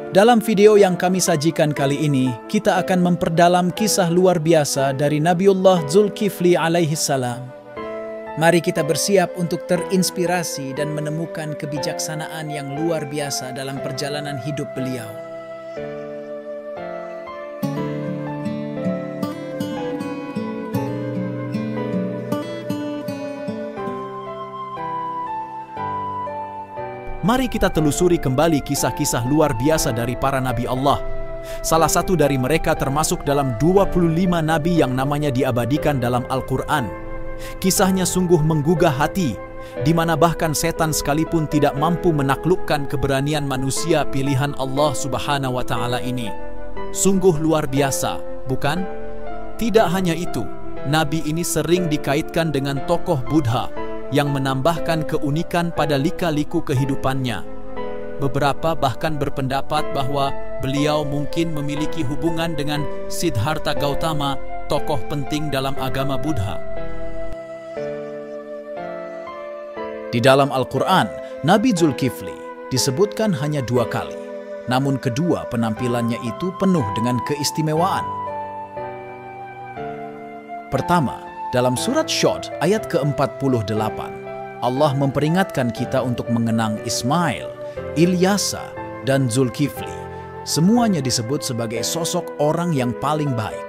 Dalam video yang kami sajikan kali ini, kita akan memperdalam kisah luar biasa dari Nabiullah Zulkifli alaihi salam. Mari kita bersiap untuk terinspirasi dan menemukan kebijaksanaan yang luar biasa dalam perjalanan hidup beliau. Mari kita telusuri kembali kisah-kisah luar biasa dari para nabi Allah. Salah satu dari mereka termasuk dalam 25 nabi yang namanya diabadikan dalam Al-Quran. Kisahnya sungguh menggugah hati, di mana bahkan setan sekalipun tidak mampu menaklukkan keberanian manusia pilihan Allah Subhanahu wa Ta'ala ini. Sungguh luar biasa, bukan? Tidak hanya itu, nabi ini sering dikaitkan dengan tokoh Buddha yang menambahkan keunikan pada lika-liku kehidupannya. Beberapa bahkan berpendapat bahwa beliau mungkin memiliki hubungan dengan Siddhartha Gautama, tokoh penting dalam agama Buddha. Di dalam Al-Quran, Nabi Zulkifli disebutkan hanya 2 kali, namun kedua penampilannya itu penuh dengan keistimewaan. Pertama, dalam surat Syod ayat ke-48, Allah memperingatkan kita untuk mengenang Ismail, Ilyasa, dan Zulkifli. Semuanya disebut sebagai sosok orang yang paling baik.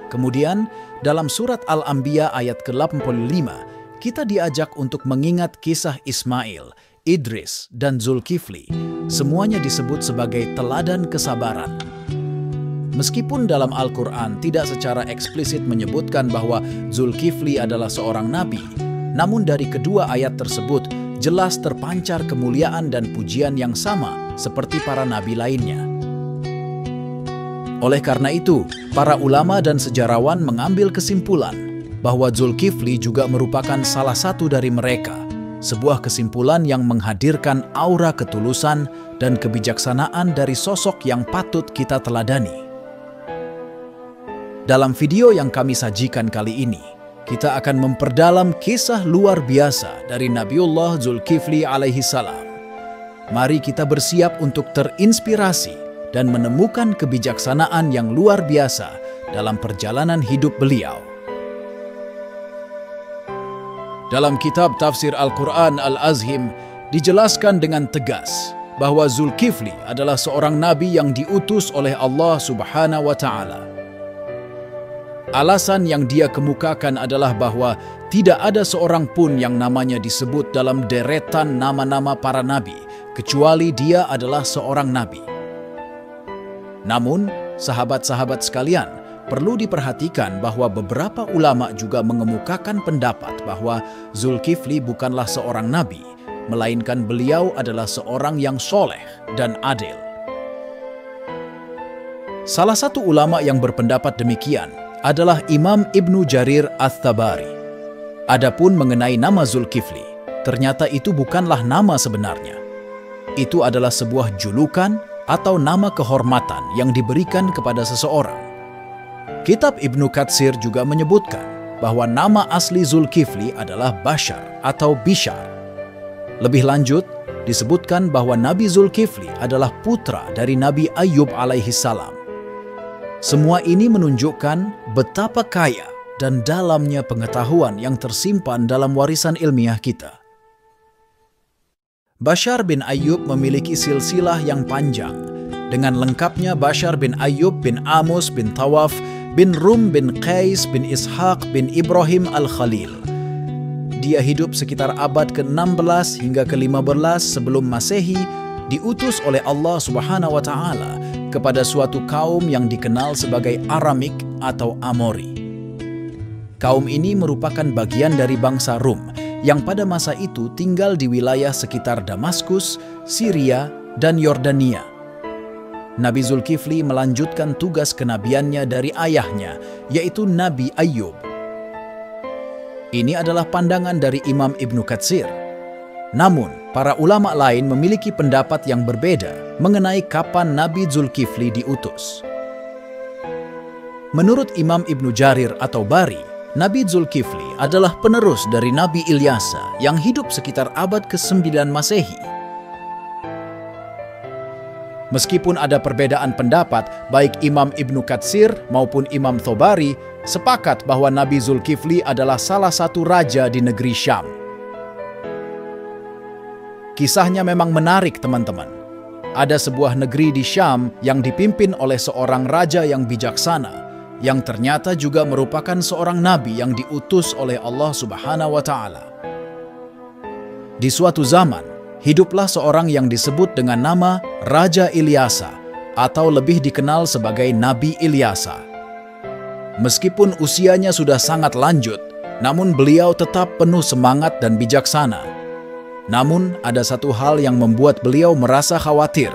Kemudian, dalam surat Al-Anbiya ayat ke-85, kita diajak untuk mengingat kisah Ismail, Idris, dan Zulkifli. Semuanya disebut sebagai teladan kesabaran. Meskipun dalam Al-Quran tidak secara eksplisit menyebutkan bahwa Zulkifli adalah seorang nabi, namun dari kedua ayat tersebut jelas terpancar kemuliaan dan pujian yang sama seperti para nabi lainnya. Oleh karena itu, para ulama dan sejarawan mengambil kesimpulan bahwa Zulkifli juga merupakan salah satu dari mereka, sebuah kesimpulan yang menghadirkan aura ketulusan dan kebijaksanaan dari sosok yang patut kita teladani. Dalam video yang kami sajikan kali ini, kita akan memperdalam kisah luar biasa dari Nabiullah Zulkifli alaihi salam. Mari kita bersiap untuk terinspirasi dan menemukan kebijaksanaan yang luar biasa dalam perjalanan hidup beliau. Dalam kitab tafsir Al-Quran Al-Azhim dijelaskan dengan tegas bahwa Zulkifli adalah seorang nabi yang diutus oleh Allah Subhanahu wa Ta'ala. Alasan yang dia kemukakan adalah bahwa tidak ada seorang pun yang namanya disebut dalam deretan nama-nama para nabi, kecuali dia adalah seorang nabi. Namun, sahabat-sahabat sekalian, perlu diperhatikan bahwa beberapa ulama juga mengemukakan pendapat bahwa Zulkifli bukanlah seorang nabi, melainkan beliau adalah seorang yang soleh dan adil. Salah satu ulama yang berpendapat demikian adalah Imam Ibnu Jarir Ats-Tabari. Adapun mengenai nama Zulkifli, ternyata itu bukanlah nama sebenarnya. Itu adalah sebuah julukan atau nama kehormatan yang diberikan kepada seseorang. Kitab Ibnu Katsir juga menyebutkan bahwa nama asli Zulkifli adalah Bashar atau Bishar. Lebih lanjut, disebutkan bahwa Nabi Zulkifli adalah putra dari Nabi Ayyub alaihi salam. Semua ini menunjukkan betapa kaya dan dalamnya pengetahuan yang tersimpan dalam warisan ilmiah kita. Bashar bin Ayyub memiliki silsilah yang panjang. Dengan lengkapnya Bashar bin Ayyub bin Amos bin Tawaf bin Rum bin Qais bin Ishaq bin Ibrahim al-Khalil. Dia hidup sekitar abad ke-16 hingga ke-15 sebelum Masehi, diutus oleh Allah Subhanahu wa Ta'ala kepada suatu kaum yang dikenal sebagai Aramik atau Amori. Kaum ini merupakan bagian dari bangsa Rum yang pada masa itu tinggal di wilayah sekitar Damaskus, Syria, dan Yordania. Nabi Zulkifli melanjutkan tugas kenabiannya dari ayahnya, yaitu Nabi Ayyub. Ini adalah pandangan dari Imam Ibnu Katsir. Namun, para ulama lain memiliki pendapat yang berbeda mengenai kapan Nabi Zulkifli diutus. Menurut Imam Ibnu Jarir atau Bari, Nabi Zulkifli adalah penerus dari Nabi Ilyasa yang hidup sekitar abad ke-9 Masehi. Meskipun ada perbedaan pendapat, baik Imam Ibnu Katsir maupun Imam Thobari sepakat bahwa Nabi Zulkifli adalah salah satu raja di negeri Syam. Kisahnya memang menarik, teman-teman. Ada sebuah negeri di Syam yang dipimpin oleh seorang raja yang bijaksana, yang ternyata juga merupakan seorang nabi yang diutus oleh Allah Subhanahu wa Ta'ala. Di suatu zaman, hiduplah seorang yang disebut dengan nama Raja Ilyasa, atau lebih dikenal sebagai Nabi Ilyasa. Meskipun usianya sudah sangat lanjut, namun beliau tetap penuh semangat dan bijaksana. Namun, ada satu hal yang membuat beliau merasa khawatir: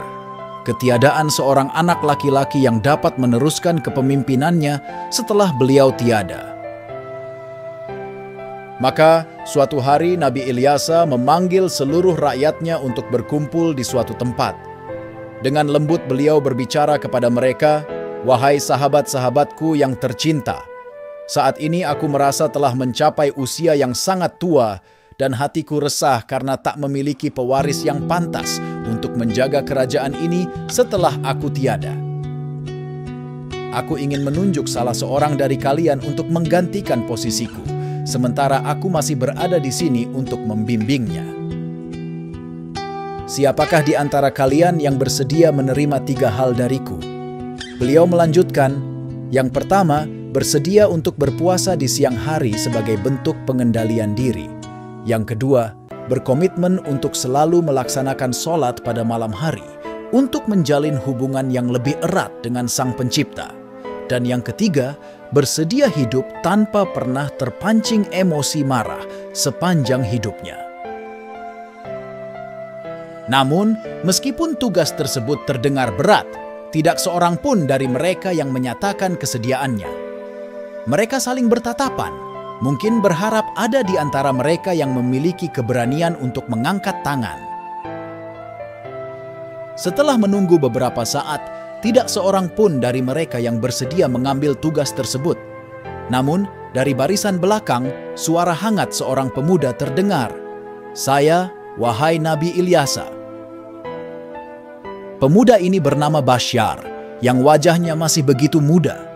ketiadaan seorang anak laki-laki yang dapat meneruskan kepemimpinannya setelah beliau tiada. Maka, suatu hari Nabi Ilyasa memanggil seluruh rakyatnya untuk berkumpul di suatu tempat. Dengan lembut beliau berbicara kepada mereka, "Wahai sahabat-sahabatku yang tercinta, saat ini aku merasa telah mencapai usia yang sangat tua dan hatiku resah karena tak memiliki pewaris yang pantas untuk menjaga kerajaan ini setelah aku tiada. Aku ingin menunjuk salah seorang dari kalian untuk menggantikan posisiku, sementara aku masih berada di sini untuk membimbingnya. Siapakah di antara kalian yang bersedia menerima 3 hal dariku?" Beliau melanjutkan, "Yang pertama, bersedia untuk berpuasa di siang hari sebagai bentuk pengendalian diri. Yang kedua, berkomitmen untuk selalu melaksanakan sholat pada malam hari untuk menjalin hubungan yang lebih erat dengan Sang Pencipta. Dan yang ketiga, bersedia hidup tanpa pernah terpancing emosi marah sepanjang hidupnya." Namun, meskipun tugas tersebut terdengar berat, tidak seorang pun dari mereka yang menyatakan kesediaannya. Mereka saling bertatapan, mungkin berharap ada di antara mereka yang memiliki keberanian untuk mengangkat tangan. Setelah menunggu beberapa saat, tidak seorang pun dari mereka yang bersedia mengambil tugas tersebut. Namun, dari barisan belakang, suara hangat seorang pemuda terdengar, "Saya, wahai Nabi Ilyasa." Pemuda ini bernama Bashar, yang wajahnya masih begitu muda.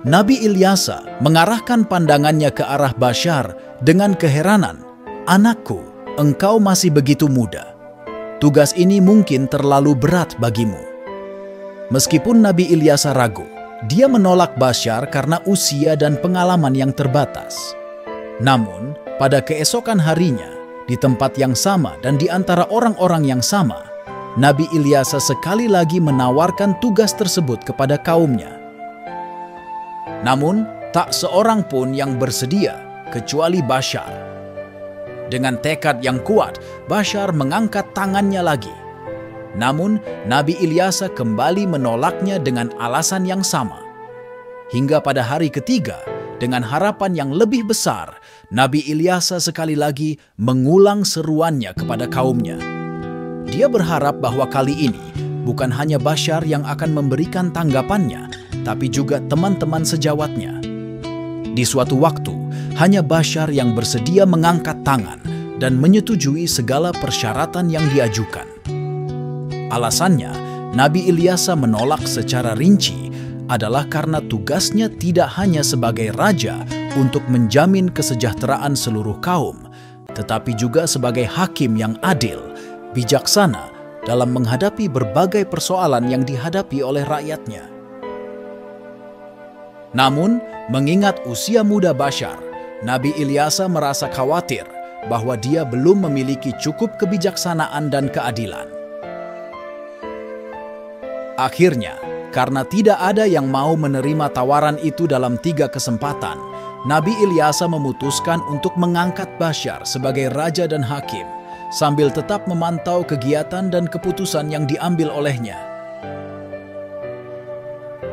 Nabi Ilyasa mengarahkan pandangannya ke arah Bashar dengan keheranan. "Anakku, engkau masih begitu muda. Tugas ini mungkin terlalu berat bagimu." Meskipun Nabi Ilyasa ragu, dia menolak Bashar karena usia dan pengalaman yang terbatas. Namun, pada keesokan harinya, di tempat yang sama dan di antara orang-orang yang sama, Nabi Ilyasa sekali lagi menawarkan tugas tersebut kepada kaumnya. Namun, tak seorang pun yang bersedia kecuali Bashar. Dengan tekad yang kuat, Bashar mengangkat tangannya lagi. Namun, Nabi Ilyasa kembali menolaknya dengan alasan yang sama. Hingga pada hari ketiga, dengan harapan yang lebih besar, Nabi Ilyasa sekali lagi mengulang seruannya kepada kaumnya. Dia berharap bahwa kali ini bukan hanya Bashar yang akan memberikan tanggapannya, tapi juga teman-teman sejawatnya. Di suatu waktu, hanya Bashar yang bersedia mengangkat tangan dan menyetujui segala persyaratan yang diajukan. Alasannya, Nabi Ilyasa menolak secara rinci adalah karena tugasnya tidak hanya sebagai raja untuk menjamin kesejahteraan seluruh kaum, tetapi juga sebagai hakim yang adil, bijaksana dalam menghadapi berbagai persoalan yang dihadapi oleh rakyatnya. Namun, mengingat usia muda Bashar, Nabi Ilyasa merasa khawatir bahwa dia belum memiliki cukup kebijaksanaan dan keadilan. Akhirnya, karena tidak ada yang mau menerima tawaran itu dalam 3 kesempatan, Nabi Ilyasa memutuskan untuk mengangkat Bashar sebagai raja dan hakim, sambil tetap memantau kegiatan dan keputusan yang diambil olehnya.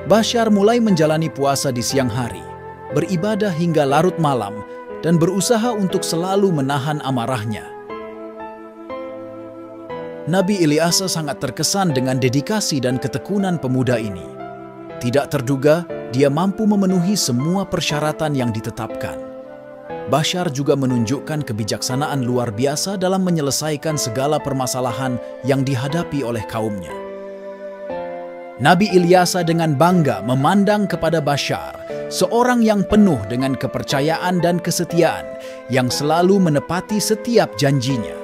Bashar mulai menjalani puasa di siang hari, beribadah hingga larut malam, dan berusaha untuk selalu menahan amarahnya. Nabi Ilyasa sangat terkesan dengan dedikasi dan ketekunan pemuda ini. Tidak terduga, dia mampu memenuhi semua persyaratan yang ditetapkan. Bashar juga menunjukkan kebijaksanaan luar biasa dalam menyelesaikan segala permasalahan yang dihadapi oleh kaumnya. Nabi Ilyasa dengan bangga memandang kepada Bashar, seorang yang penuh dengan kepercayaan dan kesetiaan, yang selalu menepati setiap janjinya.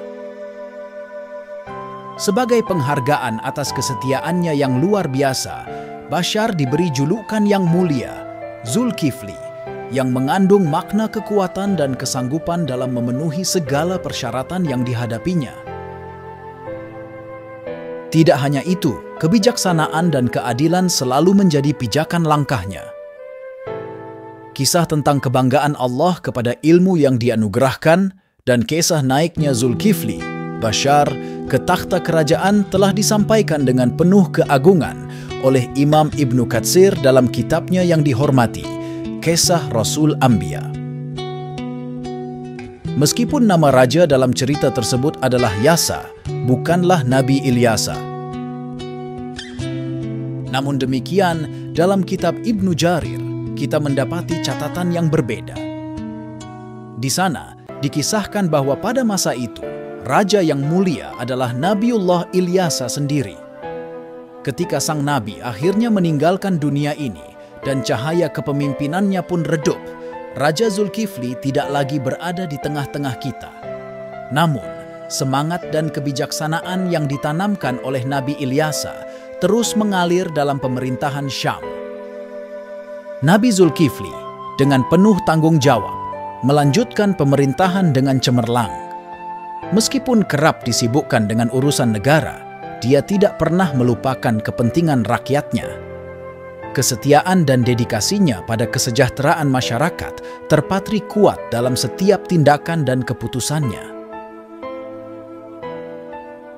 Sebagai penghargaan atas kesetiaannya yang luar biasa, Bashar diberi julukan yang mulia, Zulkifli, yang mengandung makna kekuatan dan kesanggupan dalam memenuhi segala persyaratan yang dihadapinya. Tidak hanya itu, kebijaksanaan dan keadilan selalu menjadi pijakan langkahnya. Kisah tentang kebanggaan Allah kepada ilmu yang dianugerahkan dan kisah naiknya Zulkifli, Bashar, ke takhta kerajaan telah disampaikan dengan penuh keagungan oleh Imam Ibnu Katsir dalam kitabnya yang dihormati, Kisah Rasul Anbiya. Meskipun nama raja dalam cerita tersebut adalah Yasa, bukanlah Nabi Ilyasa. Namun demikian, dalam kitab Ibnu Jarir, kita mendapati catatan yang berbeda. Di sana, dikisahkan bahwa pada masa itu, raja yang mulia adalah Nabiullah Ilyasa sendiri. Ketika sang nabi akhirnya meninggalkan dunia ini dan cahaya kepemimpinannya pun redup, Raja Zulkifli tidak lagi berada di tengah-tengah kita. Namun, semangat dan kebijaksanaan yang ditanamkan oleh Nabi Ilyasa terus mengalir dalam pemerintahan Syam. Nabi Zulkifli dengan penuh tanggung jawab melanjutkan pemerintahan dengan cemerlang. Meskipun kerap disibukkan dengan urusan negara, dia tidak pernah melupakan kepentingan rakyatnya. Kesetiaan dan dedikasinya pada kesejahteraan masyarakat terpatri kuat dalam setiap tindakan dan keputusannya.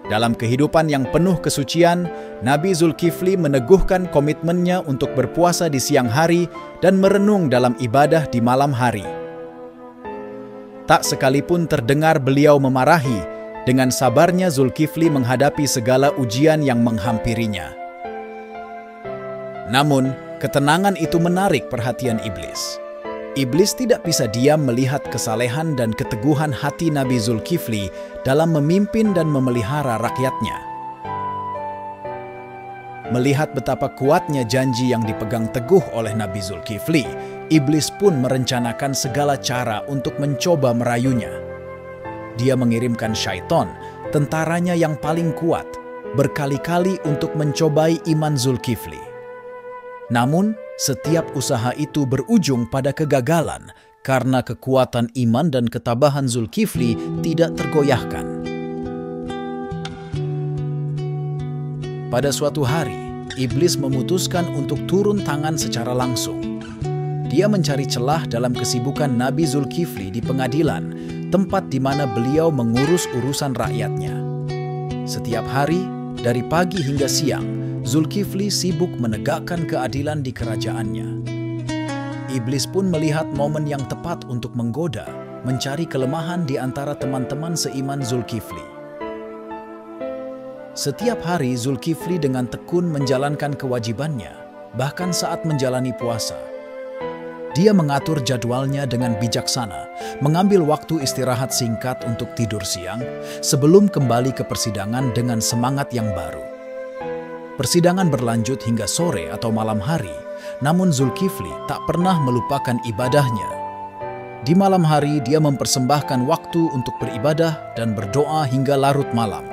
Dalam kehidupan yang penuh kesucian, Nabi Zulkifli meneguhkan komitmennya untuk berpuasa di siang hari dan merenung dalam ibadah di malam hari. Tak sekalipun terdengar beliau memarahi, dengan sabarnya Zulkifli menghadapi segala ujian yang menghampirinya. Namun, ketenangan itu menarik perhatian iblis. Iblis tidak bisa diam melihat kesalehan dan keteguhan hati Nabi Zulkifli dalam memimpin dan memelihara rakyatnya. Melihat betapa kuatnya janji yang dipegang teguh oleh Nabi Zulkifli, iblis pun merencanakan segala cara untuk mencoba merayunya. Dia mengirimkan syaiton, tentaranya yang paling kuat, berkali-kali untuk mencobai iman Zulkifli. Namun, setiap usaha itu berujung pada kegagalan karena kekuatan iman dan ketabahan Zulkifli tidak tergoyahkan. Pada suatu hari, iblis memutuskan untuk turun tangan secara langsung. Dia mencari celah dalam kesibukan Nabi Zulkifli di pengadilan, tempat di mana beliau mengurus urusan rakyatnya. Setiap hari, dari pagi hingga siang, Zulkifli sibuk menegakkan keadilan di kerajaannya. Iblis pun melihat momen yang tepat untuk menggoda, mencari kelemahan di antara teman-teman seiman Zulkifli. Setiap hari Zulkifli dengan tekun menjalankan kewajibannya, bahkan saat menjalani puasa. Dia mengatur jadwalnya dengan bijaksana, mengambil waktu istirahat singkat untuk tidur siang, sebelum kembali ke persidangan dengan semangat yang baru. Persidangan berlanjut hingga sore atau malam hari, namun Zulkifli tak pernah melupakan ibadahnya. Di malam hari dia mempersembahkan waktu untuk beribadah dan berdoa hingga larut malam.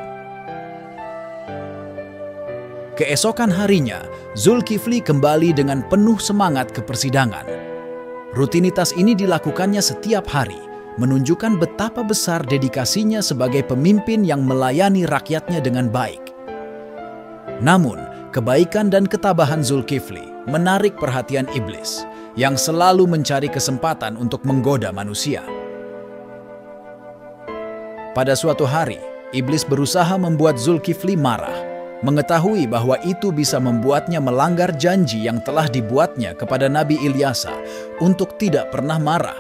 Keesokan harinya, Zulkifli kembali dengan penuh semangat ke persidangan. Rutinitas ini dilakukannya setiap hari, menunjukkan betapa besar dedikasinya sebagai pemimpin yang melayani rakyatnya dengan baik. Namun, kebaikan dan ketabahan Zulkifli menarik perhatian iblis, yang selalu mencari kesempatan untuk menggoda manusia. Pada suatu hari, iblis berusaha membuat Zulkifli marah, mengetahui bahwa itu bisa membuatnya melanggar janji yang telah dibuatnya kepada Nabi Ilyasa untuk tidak pernah marah.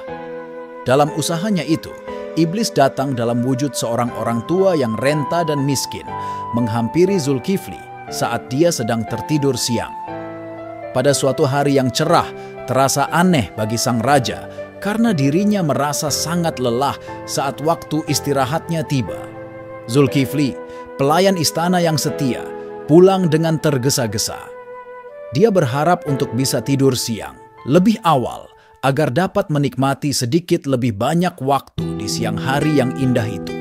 Dalam usahanya itu, iblis datang dalam wujud seorang orang tua yang renta dan miskin, menghampiri Zulkifli saat dia sedang tertidur siang. Pada suatu hari yang cerah, terasa aneh bagi sang raja karena dirinya merasa sangat lelah saat waktu istirahatnya tiba. Zulkifli, pelayan istana yang setia, pulang dengan tergesa-gesa. Dia berharap untuk bisa tidur siang, lebih awal, agar dapat menikmati sedikit lebih banyak waktu di siang hari yang indah itu.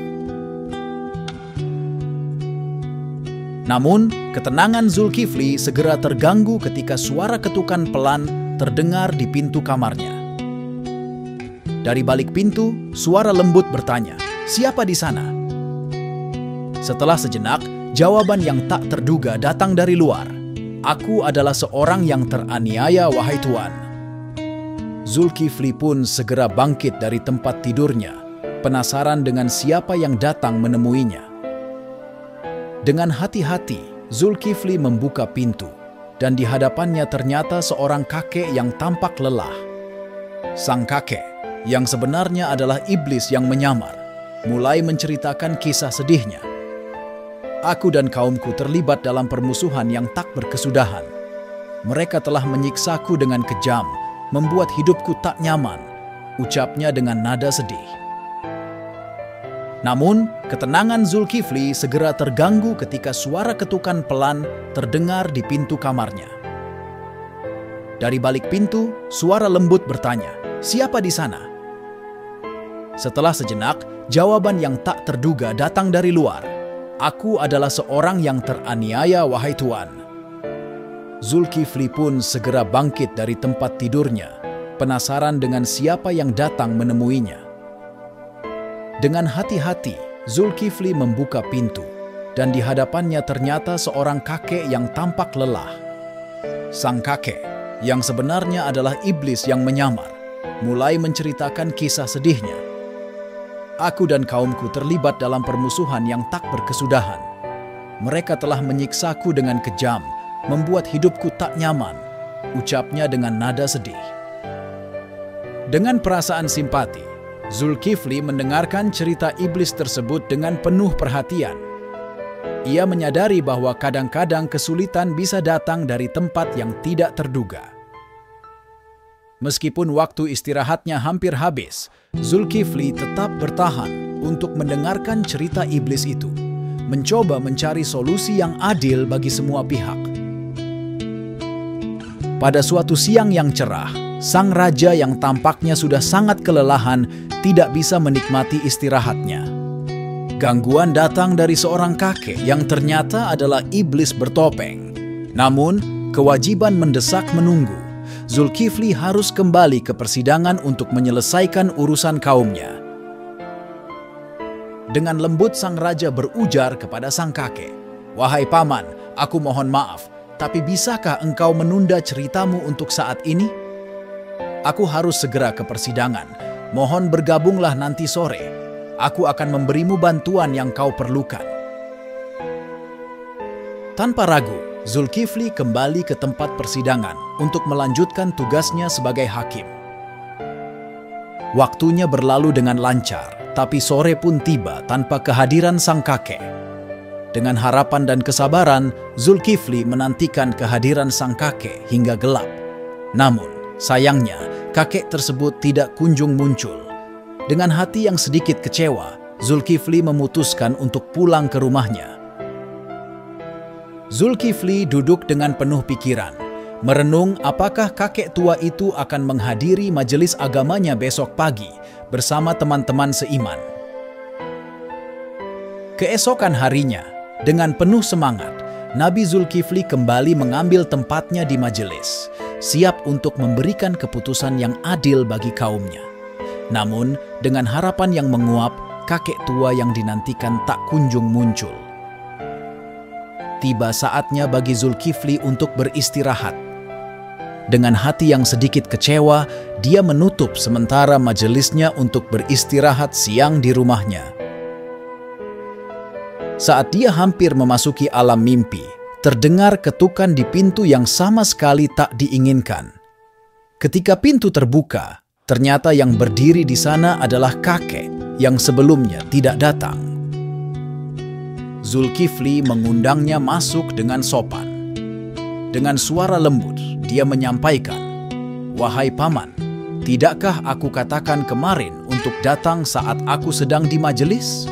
Namun, ketenangan Zulkifli segera terganggu ketika suara ketukan pelan terdengar di pintu kamarnya. Dari balik pintu, suara lembut bertanya, "Siapa di sana?" Setelah sejenak, jawaban yang tak terduga datang dari luar. "Aku adalah seorang yang teraniaya, wahai Tuan." Zulkifli pun segera bangkit dari tempat tidurnya, penasaran dengan siapa yang datang menemuinya. Dengan hati-hati, Zulkifli membuka pintu, dan di hadapannya ternyata seorang kakek yang tampak lelah. Sang kakek, yang sebenarnya adalah iblis yang menyamar, mulai menceritakan kisah sedihnya. "Aku dan kaumku terlibat dalam permusuhan yang tak berkesudahan. Mereka telah menyiksaku dengan kejam, membuat hidupku tak nyaman," ucapnya dengan nada sedih. Namun, ketenangan Zulkifli segera terganggu ketika suara ketukan pelan terdengar di pintu kamarnya. Dari balik pintu, suara lembut bertanya, "Siapa di sana?" Setelah sejenak, jawaban yang tak terduga datang dari luar. "Aku adalah seorang yang teraniaya, wahai Tuan." Zulkifli pun segera bangkit dari tempat tidurnya, penasaran dengan siapa yang datang menemuinya. Dengan hati-hati, Zulkifli membuka pintu, dan di hadapannya ternyata seorang kakek yang tampak lelah. Sang kakek, yang sebenarnya adalah iblis yang menyamar, mulai menceritakan kisah sedihnya. "Aku dan kaumku terlibat dalam permusuhan yang tak berkesudahan. Mereka telah menyiksaku dengan kejam, membuat hidupku tak nyaman," ucapnya dengan nada sedih. Dengan perasaan simpati, Zulkifli mendengarkan cerita iblis tersebut dengan penuh perhatian. Ia menyadari bahwa kadang-kadang kesulitan bisa datang dari tempat yang tidak terduga. Meskipun waktu istirahatnya hampir habis, Zulkifli tetap bertahan untuk mendengarkan cerita iblis itu, mencoba mencari solusi yang adil bagi semua pihak. Pada suatu siang yang cerah, sang raja yang tampaknya sudah sangat kelelahan tidak bisa menikmati istirahatnya. Gangguan datang dari seorang kakek yang ternyata adalah iblis bertopeng. Namun, kewajiban mendesak menunggu. Zulkifli harus kembali ke persidangan untuk menyelesaikan urusan kaumnya. Dengan lembut sang raja berujar kepada sang kakek, "Wahai paman, aku mohon maaf, tapi bisakah engkau menunda ceritamu untuk saat ini? Aku harus segera ke persidangan. Mohon bergabunglah nanti sore. Aku akan memberimu bantuan yang kau perlukan." Tanpa ragu, Zulkifli kembali ke tempat persidangan untuk melanjutkan tugasnya sebagai hakim. Waktunya berlalu dengan lancar, tapi sore pun tiba tanpa kehadiran sang kakek. Dengan harapan dan kesabaran, Zulkifli menantikan kehadiran sang kakek hingga gelap. Namun, sayangnya, kakek tersebut tidak kunjung muncul. Dengan hati yang sedikit kecewa, Zulkifli memutuskan untuk pulang ke rumahnya. Zulkifli duduk dengan penuh pikiran, merenung apakah kakek tua itu akan menghadiri majelis agamanya besok pagi bersama teman-teman seiman. Keesokan harinya, dengan penuh semangat, Nabi Zulkifli kembali mengambil tempatnya di majelis, siap untuk memberikan keputusan yang adil bagi kaumnya. Namun, dengan harapan yang menguap, kakek tua yang dinantikan tak kunjung muncul. Tiba saatnya bagi Zulkifli untuk beristirahat. Dengan hati yang sedikit kecewa, dia menutup sementara majelisnya untuk beristirahat siang di rumahnya. Saat dia hampir memasuki alam mimpi, terdengar ketukan di pintu yang sama sekali tak diinginkan. Ketika pintu terbuka, ternyata yang berdiri di sana adalah kakek yang sebelumnya tidak datang. Zulkifli mengundangnya masuk dengan sopan. Dengan suara lembut, dia menyampaikan, "Wahai paman, tidakkah aku katakan kemarin untuk datang saat aku sedang di majelis?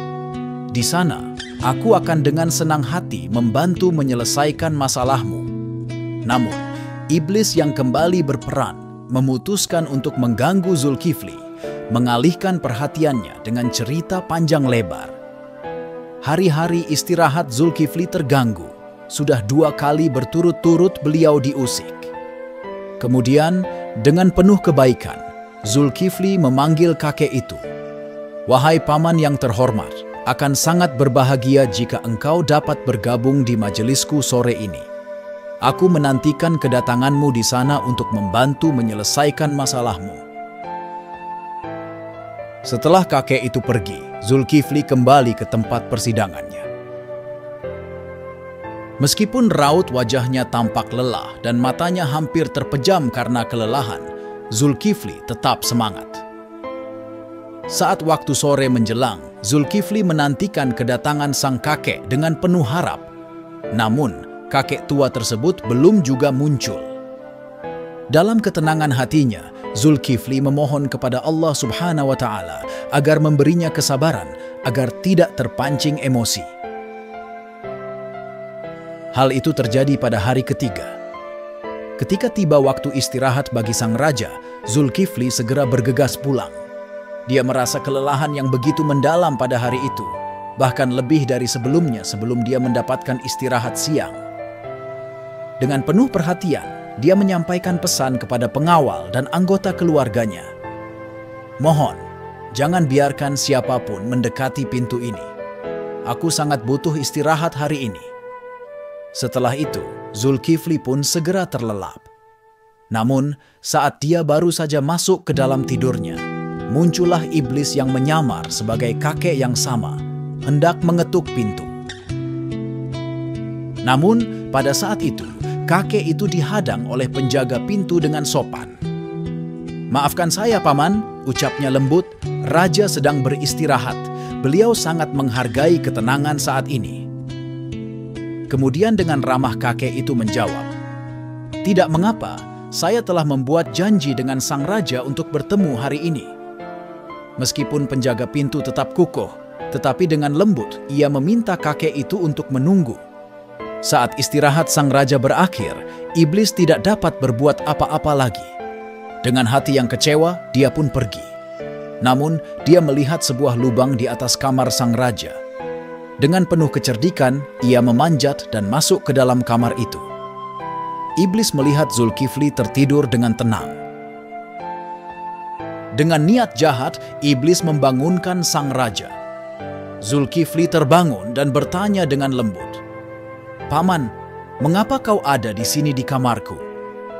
Di sana, aku akan dengan senang hati membantu menyelesaikan masalahmu. Namun, iblis yang kembali berperan memutuskan untuk mengganggu Zulkifli, mengalihkan perhatiannya dengan cerita panjang lebar. Hari-hari istirahat Zulkifli terganggu. Sudah 2 kali berturut-turut beliau diusik. Kemudian, dengan penuh kebaikan, Zulkifli memanggil kakek itu. "Wahai paman yang terhormat, akan sangat berbahagia jika engkau dapat bergabung di majelisku sore ini. Aku menantikan kedatanganmu di sana untuk membantu menyelesaikan masalahmu." Setelah kakek itu pergi, Zulkifli kembali ke tempat persidangannya. Meskipun raut wajahnya tampak lelah dan matanya hampir terpejam karena kelelahan, Zulkifli tetap semangat. Saat waktu sore menjelang, Zulkifli menantikan kedatangan sang kakek dengan penuh harap. Namun, kakek tua tersebut belum juga muncul. Dalam ketenangan hatinya, Zulkifli memohon kepada Allah Subhanahu wa Ta'ala agar memberinya kesabaran agar tidak terpancing emosi. Hal itu terjadi pada hari ketiga. Ketika tiba waktu istirahat bagi sang raja, Zulkifli segera bergegas pulang. Dia merasa kelelahan yang begitu mendalam pada hari itu, bahkan lebih dari sebelumnya sebelum dia mendapatkan istirahat siang. Dengan penuh perhatian, dia menyampaikan pesan kepada pengawal dan anggota keluarganya. "Mohon, jangan biarkan siapapun mendekati pintu ini. Aku sangat butuh istirahat hari ini." Setelah itu, Zulkifli pun segera terlelap. Namun, saat dia baru saja masuk ke dalam tidurnya, muncullah iblis yang menyamar sebagai kakek yang sama, hendak mengetuk pintu. Namun, pada saat itu, kakek itu dihadang oleh penjaga pintu dengan sopan. "Maafkan saya, Paman," ucapnya lembut. "Raja sedang beristirahat. Beliau sangat menghargai ketenangan saat ini." Kemudian dengan ramah kakek itu menjawab, "Tidak mengapa, saya telah membuat janji dengan sang raja untuk bertemu hari ini." Meskipun penjaga pintu tetap kukuh, tetapi dengan lembut ia meminta kakek itu untuk menunggu. Saat istirahat sang raja berakhir, iblis tidak dapat berbuat apa-apa lagi. Dengan hati yang kecewa, dia pun pergi. Namun, dia melihat sebuah lubang di atas kamar sang raja. Dengan penuh kecerdikan, ia memanjat dan masuk ke dalam kamar itu. Iblis melihat Zulkifli tertidur dengan tenang. Dengan niat jahat, iblis membangunkan sang raja. Zulkifli terbangun dan bertanya dengan lembut, "Paman, mengapa kau ada di sini di kamarku?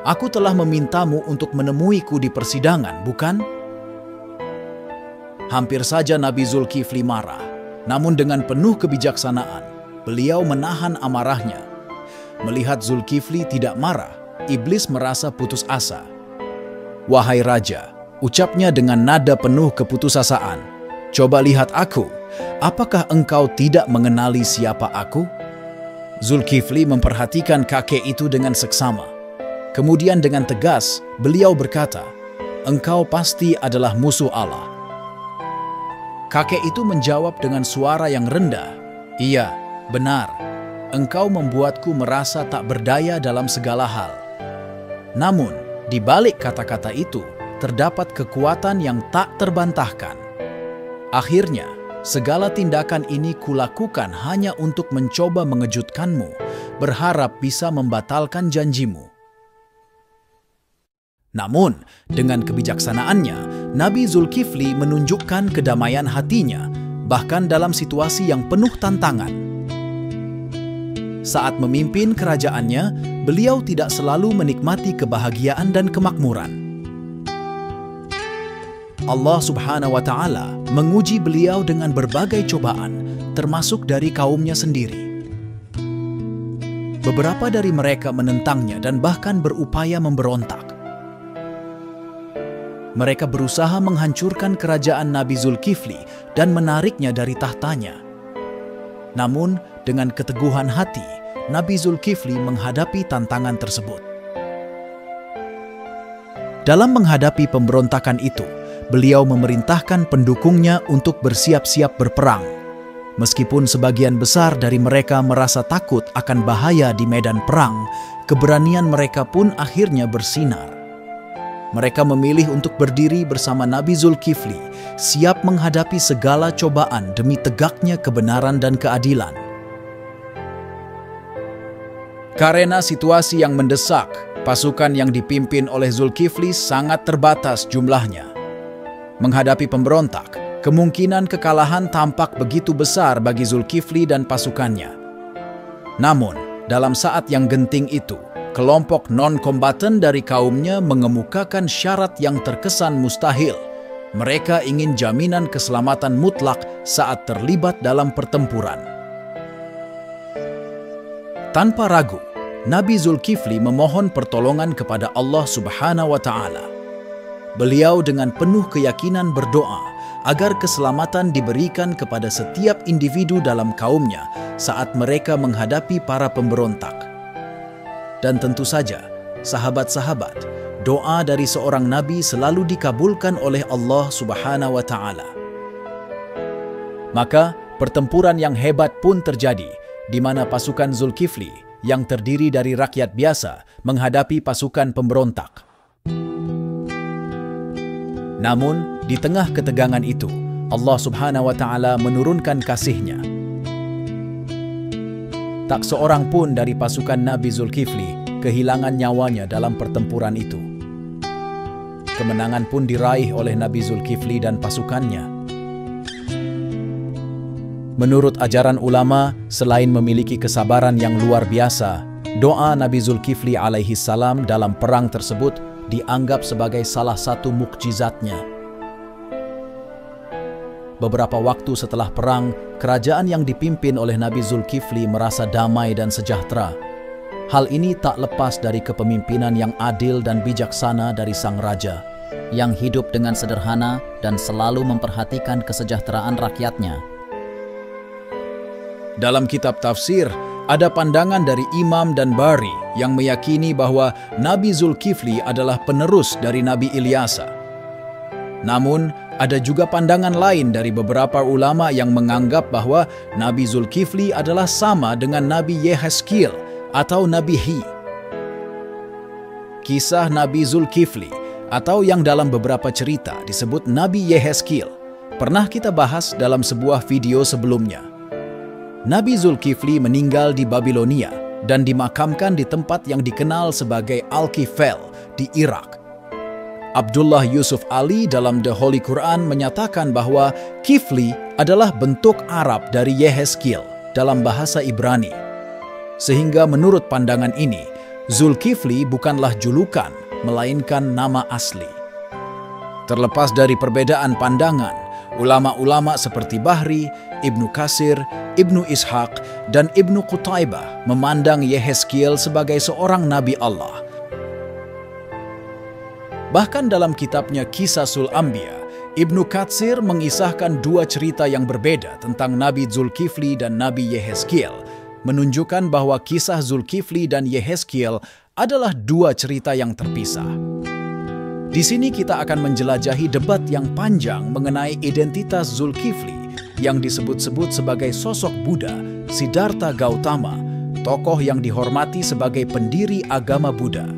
Aku telah memintamu untuk menemuiku di persidangan, bukan?" Hampir saja Nabi Zulkifli marah. Namun dengan penuh kebijaksanaan, beliau menahan amarahnya. Melihat Zulkifli tidak marah, iblis merasa putus asa. "Wahai raja," ucapnya dengan nada penuh keputusasaan, "coba lihat aku. Apakah engkau tidak mengenali siapa aku?" Zulkifli memperhatikan kakek itu dengan seksama. Kemudian dengan tegas, beliau berkata, "Engkau pasti adalah musuh Allah." Kakek itu menjawab dengan suara yang rendah, "Iya, benar. Engkau membuatku merasa tak berdaya dalam segala hal." Namun, di balik kata-kata itu, terdapat kekuatan yang tak terbantahkan. "Akhirnya, segala tindakan ini kulakukan hanya untuk mencoba mengejutkanmu, berharap bisa membatalkan janjimu." Namun, dengan kebijaksanaannya, Nabi Zulkifli menunjukkan kedamaian hatinya, bahkan dalam situasi yang penuh tantangan. Saat memimpin kerajaannya, beliau tidak selalu menikmati kebahagiaan dan kemakmuran. Allah Subhanahu wa Ta'ala menguji beliau dengan berbagai cobaan, termasuk dari kaumnya sendiri. Beberapa dari mereka menentangnya dan bahkan berupaya memberontak. Mereka berusaha menghancurkan kerajaan Nabi Zulkifli dan menariknya dari tahtanya. Namun, dengan keteguhan hati, Nabi Zulkifli menghadapi tantangan tersebut. Dalam menghadapi pemberontakan itu, beliau memerintahkan pendukungnya untuk bersiap-siap berperang. Meskipun sebagian besar dari mereka merasa takut akan bahaya di medan perang, keberanian mereka pun akhirnya bersinar. Mereka memilih untuk berdiri bersama Nabi Zulkifli, siap menghadapi segala cobaan demi tegaknya kebenaran dan keadilan. Karena situasi yang mendesak, pasukan yang dipimpin oleh Zulkifli sangat terbatas jumlahnya. Menghadapi pemberontak, kemungkinan kekalahan tampak begitu besar bagi Zulkifli dan pasukannya. Namun, dalam saat yang genting itu, kelompok non-kombatan dari kaumnya mengemukakan syarat yang terkesan mustahil. Mereka ingin jaminan keselamatan mutlak saat terlibat dalam pertempuran. Tanpa ragu, Nabi Zulkifli memohon pertolongan kepada Allah Subhanahu wa Ta'ala. Beliau dengan penuh keyakinan berdoa agar keselamatan diberikan kepada setiap individu dalam kaumnya saat mereka menghadapi para pemberontak. Dan tentu saja, sahabat-sahabat, doa dari seorang nabi selalu dikabulkan oleh Allah Subhanahu wa Ta'ala. Maka, pertempuran yang hebat pun terjadi, di mana pasukan Zulkifli yang terdiri dari rakyat biasa menghadapi pasukan pemberontak. Namun, di tengah ketegangan itu, Allah Subhanahu wa Ta'ala menurunkan kasih-Nya. Tak seorang pun dari pasukan Nabi Zulkifli kehilangan nyawanya dalam pertempuran itu. Kemenangan pun diraih oleh Nabi Zulkifli dan pasukannya. Menurut ajaran ulama, selain memiliki kesabaran yang luar biasa, doa Nabi Zulkifli alaihi salam dalam perang tersebut dianggap sebagai salah satu mukjizatnya. Beberapa waktu setelah perang, kerajaan yang dipimpin oleh Nabi Zulkifli merasa damai dan sejahtera. Hal ini tak lepas dari kepemimpinan yang adil dan bijaksana dari sang raja, yang hidup dengan sederhana dan selalu memperhatikan kesejahteraan rakyatnya. Dalam kitab tafsir, ada pandangan dari Imam dan Bari yang meyakini bahwa Nabi Zulkifli adalah penerus dari Nabi Ilyasa. Namun, ada juga pandangan lain dari beberapa ulama yang menganggap bahwa Nabi Zulkifli adalah sama dengan Nabi Yehezkiel atau Nabi Hi. Kisah Nabi Zulkifli atau yang dalam beberapa cerita disebut Nabi Yehezkiel pernah kita bahas dalam sebuah video sebelumnya. Nabi Zulkifli meninggal di Babilonia dan dimakamkan di tempat yang dikenal sebagai Al-Kifel di Irak. Abdullah Yusuf Ali dalam The Holy Quran menyatakan bahwa Kifli adalah bentuk Arab dari Yehezkiel dalam bahasa Ibrani. Sehingga menurut pandangan ini, Zulkifli bukanlah julukan, melainkan nama asli. Terlepas dari perbedaan pandangan, ulama-ulama seperti Bahri, Ibnu Katsir, Ibnu Ishaq, dan Ibnu Qutaibah memandang Yehezkiel sebagai seorang Nabi Allah. Bahkan dalam kitabnya Qisasul Anbiya, Ibnu Katsir mengisahkan dua cerita yang berbeda tentang Nabi Zulkifli dan Nabi Yehezkiel, menunjukkan bahwa kisah Zulkifli dan Yehezkiel adalah dua cerita yang terpisah. Di sini kita akan menjelajahi debat yang panjang mengenai identitas Zulkifli yang disebut-sebut sebagai sosok Buddha, Siddhartha Gautama, tokoh yang dihormati sebagai pendiri agama Buddha.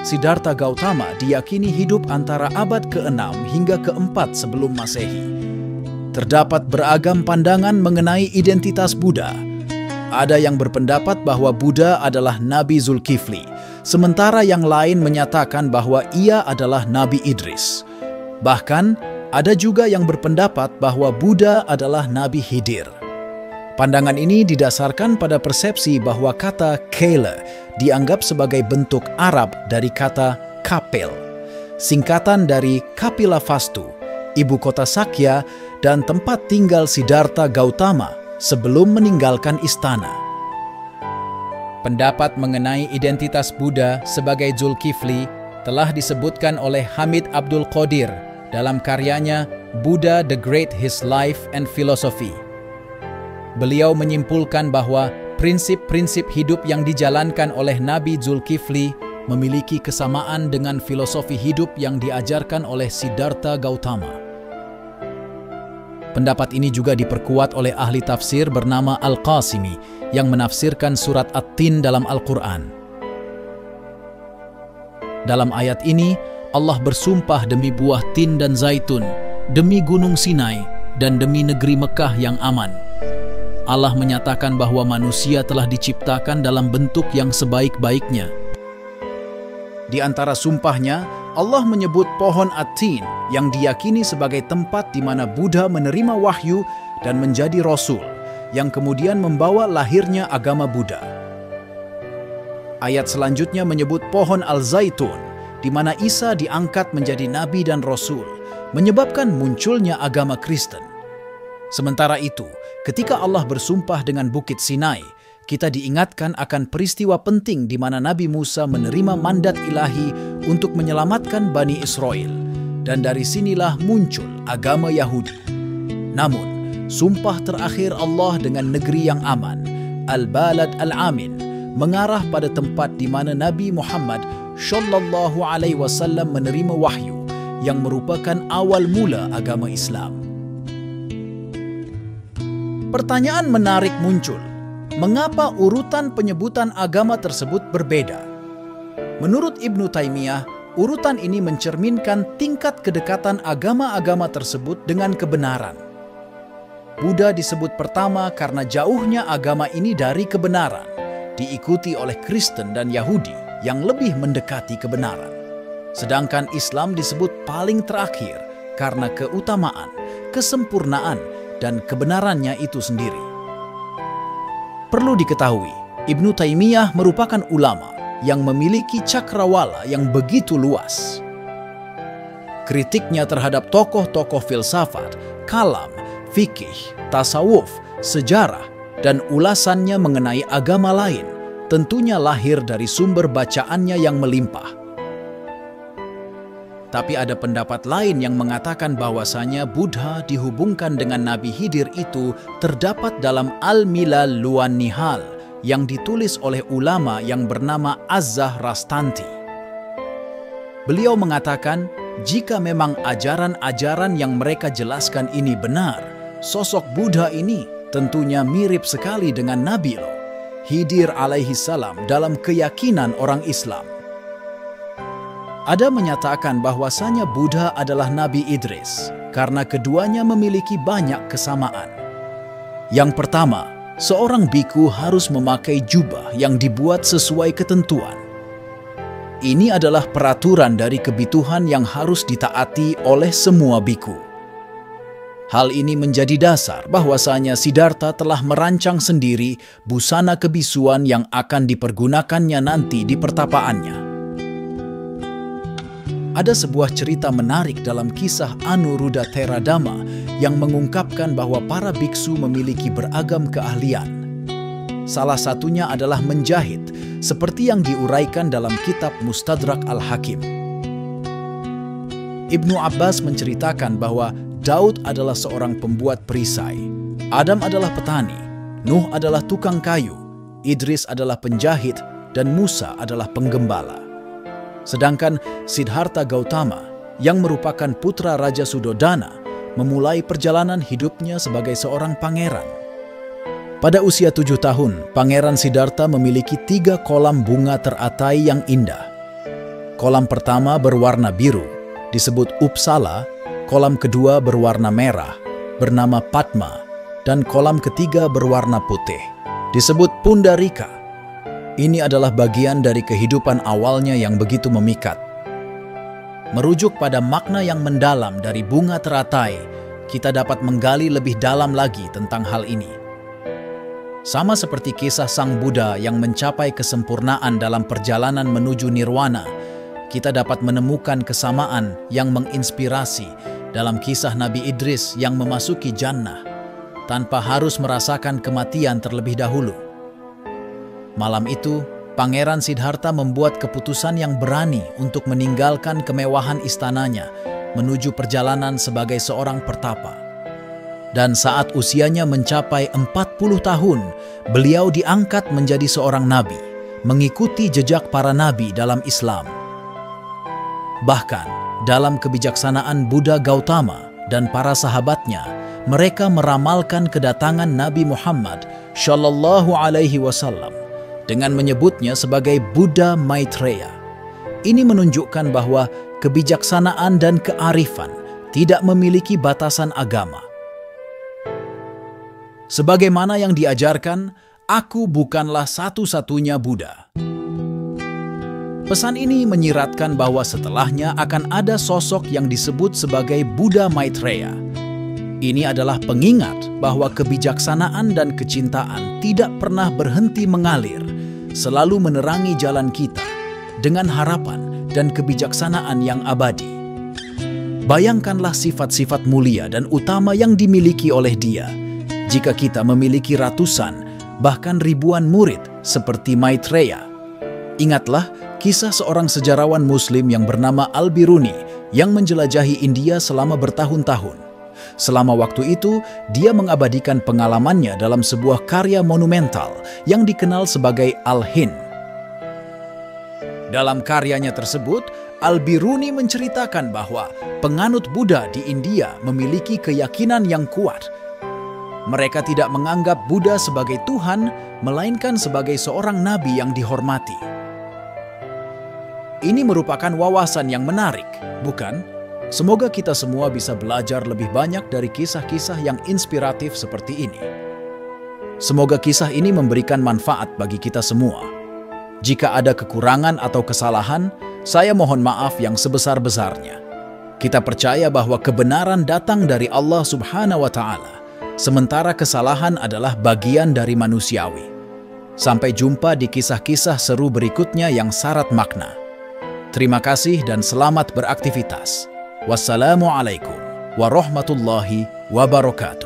Siddhartha Gautama diyakini hidup antara abad ke-6 hingga ke-4 sebelum Masehi. Terdapat beragam pandangan mengenai identitas Buddha. Ada yang berpendapat bahwa Buddha adalah Nabi Zulkifli, sementara yang lain menyatakan bahwa ia adalah Nabi Idris. Bahkan, ada juga yang berpendapat bahwa Buddha adalah Nabi Khidir. Pandangan ini didasarkan pada persepsi bahwa kata Kele dianggap sebagai bentuk Arab dari kata Kapil, singkatan dari Kapilavastu, ibu kota Sakya dan tempat tinggal Siddhartha Gautama sebelum meninggalkan istana. Pendapat mengenai identitas Buddha sebagai Zulkifli telah disebutkan oleh Hamid Abdul Qadir dalam karyanya Buddha the Great His Life and Philosophy. Beliau menyimpulkan bahwa prinsip-prinsip hidup yang dijalankan oleh Nabi Zulkifli memiliki kesamaan dengan filosofi hidup yang diajarkan oleh Siddhartha Gautama. Pendapat ini juga diperkuat oleh ahli tafsir bernama Al-Qasimi yang menafsirkan surat At-Tin dalam Al-Quran. Dalam ayat ini, Allah bersumpah demi buah tin dan zaitun, demi gunung Sinai, dan demi negeri Mekah yang aman. Allah menyatakan bahwa manusia telah diciptakan dalam bentuk yang sebaik-baiknya. Di antara sumpahnya, Allah menyebut pohon At-Tin yang diyakini sebagai tempat di mana Buddha menerima wahyu dan menjadi rasul, yang kemudian membawa lahirnya agama Buddha. Ayat selanjutnya menyebut pohon Al-Zaitun, di mana Isa diangkat menjadi nabi dan rasul, menyebabkan munculnya agama Kristen. Sementara itu, ketika Allah bersumpah dengan Bukit Sinai, kita diingatkan akan peristiwa penting di mana Nabi Musa menerima mandat ilahi untuk menyelamatkan Bani Israel, dan dari sinilah muncul agama Yahudi. Namun, sumpah terakhir Allah dengan negeri yang aman, Al-Balad Al-Amin, mengarah pada tempat di mana Nabi Muhammad Shallallahu Alaihi Wasallam menerima wahyu yang merupakan awal mula agama Islam. Pertanyaan menarik muncul. Mengapa urutan penyebutan agama tersebut berbeda? Menurut Ibnu Taimiyah, urutan ini mencerminkan tingkat kedekatan agama-agama tersebut dengan kebenaran. Buddha disebut pertama karena jauhnya agama ini dari kebenaran, diikuti oleh Kristen dan Yahudi yang lebih mendekati kebenaran. Sedangkan Islam disebut paling terakhir karena keutamaan, kesempurnaan, dan kebenarannya itu sendiri. Perlu diketahui, Ibnu Taimiyah merupakan ulama yang memiliki cakrawala yang begitu luas. Kritiknya terhadap tokoh-tokoh filsafat, kalam, fikih, tasawuf, sejarah, dan ulasannya mengenai agama lain tentunya lahir dari sumber bacaannya yang melimpah. Tapi ada pendapat lain yang mengatakan bahwasanya Buddha dihubungkan dengan Nabi Khidir itu terdapat dalam Al-Milal Luan Nihal yang ditulis oleh ulama yang bernama Az-Zahrastanti. Beliau mengatakan, jika memang ajaran-ajaran yang mereka jelaskan ini benar, sosok Buddha ini tentunya mirip sekali dengan Nabi Khidir alaihi salam dalam keyakinan orang Islam. Ada menyatakan bahwasanya Buddha adalah Nabi Idris karena keduanya memiliki banyak kesamaan. Yang pertama, seorang biku harus memakai jubah yang dibuat sesuai ketentuan. Ini adalah peraturan dari kebutuhan yang harus ditaati oleh semua biku. Hal ini menjadi dasar bahwasanya Siddhartha telah merancang sendiri busana kebisuan yang akan dipergunakannya nanti di pertapaannya. Ada sebuah cerita menarik dalam kisah Anuruddha Theradama yang mengungkapkan bahwa para biksu memiliki beragam keahlian. Salah satunya adalah menjahit, seperti yang diuraikan dalam kitab Mustadrak Al-Hakim. Ibnu Abbas menceritakan bahwa Daud adalah seorang pembuat perisai, Adam adalah petani, Nuh adalah tukang kayu, Idris adalah penjahit, dan Musa adalah penggembala. Sedangkan Siddhartha Gautama, yang merupakan putra Raja Sudodana, memulai perjalanan hidupnya sebagai seorang pangeran. Pada usia 7 tahun, Pangeran Siddhartha memiliki 3 kolam bunga teratai yang indah. Kolam pertama berwarna biru, disebut Uppsala, kolam kedua berwarna merah, bernama Padma, dan kolam ketiga berwarna putih, disebut Pundarika. Ini adalah bagian dari kehidupan awalnya yang begitu memikat. Merujuk pada makna yang mendalam dari bunga teratai, kita dapat menggali lebih dalam lagi tentang hal ini. Sama seperti kisah Sang Buddha yang mencapai kesempurnaan dalam perjalanan menuju nirwana, kita dapat menemukan kesamaan yang menginspirasi dalam kisah Nabi Idris yang memasuki jannah tanpa harus merasakan kematian terlebih dahulu. Malam itu, Pangeran Siddhartha membuat keputusan yang berani untuk meninggalkan kemewahan istananya menuju perjalanan sebagai seorang pertapa. Dan saat usianya mencapai 40 tahun, beliau diangkat menjadi seorang nabi, mengikuti jejak para nabi dalam Islam. Bahkan, dalam kebijaksanaan Buddha Gautama dan para sahabatnya, mereka meramalkan kedatangan Nabi Muhammad Shallallahu Alaihi Wasallam dengan menyebutnya sebagai Buddha Maitreya. Ini menunjukkan bahwa kebijaksanaan dan kearifan tidak memiliki batasan agama. Sebagaimana yang diajarkan, aku bukanlah satu-satunya Buddha. Pesan ini menyiratkan bahwa setelahnya akan ada sosok yang disebut sebagai Buddha Maitreya. Ini adalah pengingat bahwa kebijaksanaan dan kecintaan tidak pernah berhenti mengalir, selalu menerangi jalan kita dengan harapan dan kebijaksanaan yang abadi. Bayangkanlah sifat-sifat mulia dan utama yang dimiliki oleh dia, jika kita memiliki ratusan, bahkan ribuan murid seperti Maitreya. Ingatlah kisah seorang sejarawan Muslim yang bernama Al-Biruni yang menjelajahi India selama bertahun-tahun. Selama waktu itu, dia mengabadikan pengalamannya dalam sebuah karya monumental yang dikenal sebagai Al-Hind. Dalam karyanya tersebut, Al-Biruni menceritakan bahwa penganut Buddha di India memiliki keyakinan yang kuat. Mereka tidak menganggap Buddha sebagai Tuhan, melainkan sebagai seorang nabi yang dihormati. Ini merupakan wawasan yang menarik, bukan? Semoga kita semua bisa belajar lebih banyak dari kisah-kisah yang inspiratif seperti ini. Semoga kisah ini memberikan manfaat bagi kita semua. Jika ada kekurangan atau kesalahan, saya mohon maaf yang sebesar-besarnya. Kita percaya bahwa kebenaran datang dari Allah Subhanahu wa Ta'ala, sementara kesalahan adalah bagian dari manusiawi. Sampai jumpa di kisah-kisah seru berikutnya yang syarat makna. Terima kasih dan selamat beraktivitas. Wassalamualaikum warahmatullahi wabarakatuh.